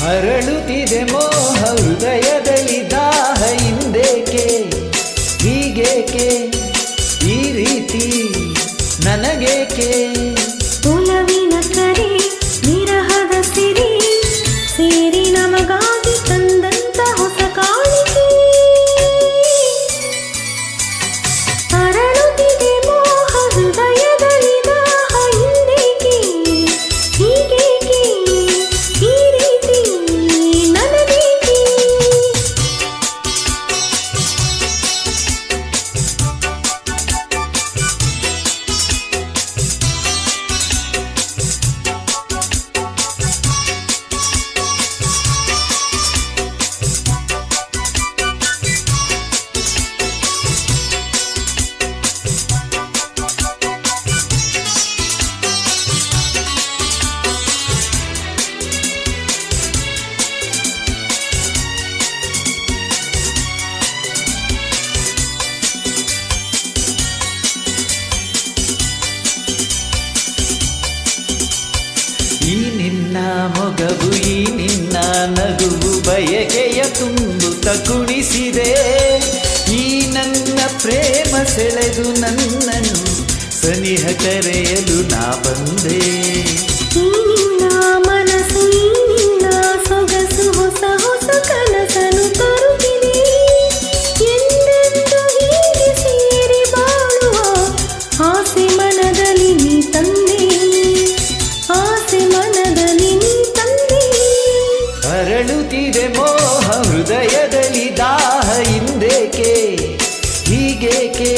ಅರಳುತ್ತಿದೆ ಮೋಹ ಹೃದಯದಲ್ಲಿ ದಾಹ ಹಿಂದೇಕೆ ಹೀಗೇಕೆ ಈ ರೀತಿ ನನಗೇಕೆ ಒಲವಿನ ಕರೆ ವಿರಹದ ಸಿರಿ ಸೇರಿ ನಮಗಾಗಿ ತಂದಂತ ಹೊಸ ಕಾಣಿಕೆ ಅರಳುತ್ತಿದೆ ಮೋಹ ಹೃದಯದಲ್ಲಿ ದಾಹ ಹಿಂದೇಕೆ ಹೀಗೇಕೆ ಈ ರೀತಿ ನನಗೇಕೆ ಈ ನಿನ್ನ ಮೊಗವು ಈ ನಿನ್ನ ನಗುವು ಬಯಕೆಯ ತುಂಬುತ್ತ ಕುಣಿಸಿದೆ ಈ ನನ್ನ ಪ್ರೇಮ ಸೆಳೆದು ನನ್ನನ್ನು ಸನಿಹ ಕರೆಯಲು ನಾ ಬಂದೆ ಈ ನಿನ್ನ ಮನಸ್ಸು ಈ ನಿನ್ನ ಸೊಗಸು ಹೊಸ ಹೊಸ ಕನಸನ್ನು ತರುತ್ತಿದೆ ಎಂದೆಂದು ಹೀಗೆ ಸೇರಿ ಬಾಳುವ ಆಸೆ ಮನದಲ್ಲಿ ನೀ ತಂದೆ ಆಸೆ ಮನದಲ್ಲಿ ನೀ ತಂದೆ ಅರಳುತ್ತಿದೆ ಮೋಹ ಹೃದಯದಲ್ಲಿ ದಾಹ ಹಿಂದೇಕೆ ಹೀಗೇಕೆ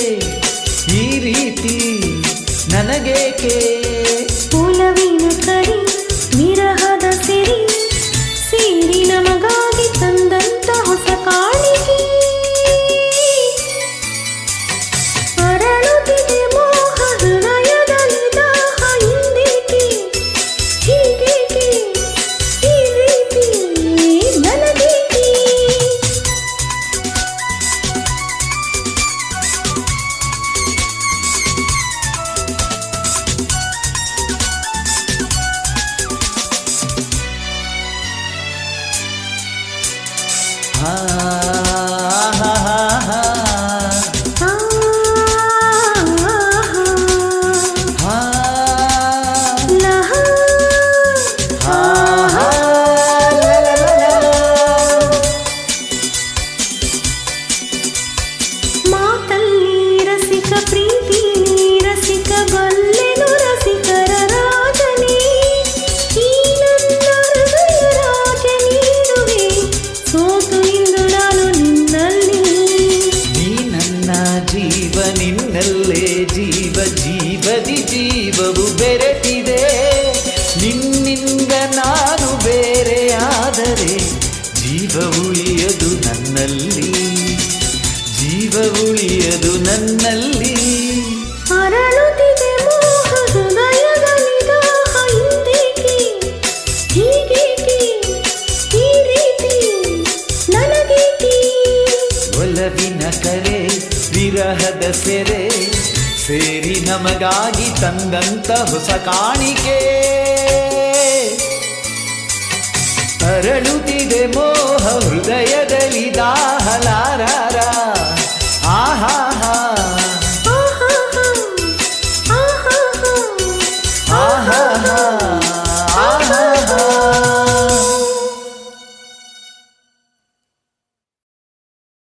ಈ ರೀತಿ ನನಗೇಕೆ ಒಲವಿನ ಕರಿ ವಿರಹದ ಸಿರಿ ಸೇರಿ ನಮಗಾಗಿ ತಂದಂತ ಹೊಸ ಕಾಣಿಕೆ ಅರಳುತ್ತಿದೆ ಮೋಹ ಹೃದಯದಲ್ಲಿ ದಾಹ ಹಿಂದೇಕೆ ಹೀಗೇಕೆ ಈ ರೀತಿ ನನಗೇಕೆ ಹಾ ಹಾ ಹಾ ಹಾ ಹಾ ಮಾತಲ್ಲಿ ರಸಿಕ ಪ್ರೀತಿ ರಸಿಕ ಬಲ್ಲೆನು ರಸಿಕರ ರಾಜನೇ ಈ ನನ್ನ ಹೃದಯ ರಾಜ ನೀಡುವೆ ಸೋತು ಇಂದು ನಾನು ನಿನ್ನಲ್ಲಿ ನೀ ನನ್ನ ಜೀವ ನಿನ್ನಲ್ಲೇ ಜೀವ ಜೀವದಿ ಜೀವವು ಬೆರೆತಿದೆ ನಿನ್ನಿಂದ ನಾನು ಬೇರೆಯಾದರೆ ಜೀವ ಉಳಿಯದು ನನ್ನಲ್ಲಿ ಜೀವ ಉಳಿಯದು ನನ್ನಲ್ಲಿ ಅರಳುತ್ತಿದೆ ಮೋಹ ಹೃದಯದಲ್ಲಿ ದಾಹ ಹಿಂದೇಕೆ ಹೀಗೇಕೆ ಈ ರೀತಿ ನನಗೇಕೆ ಒಲವಿನ ಕರೆ ವಿರಹದ ಸೆರೆ ಸೇರಿ ನಮಗಾಗಿ ತಂದಂತ ಹೊಸ ಕಾಣಿಕೆ ಅರಳುತ್ತಿದೆ ಮೋಹ ಹೃದಯದಲ್ಲಿ ದಾಹಲ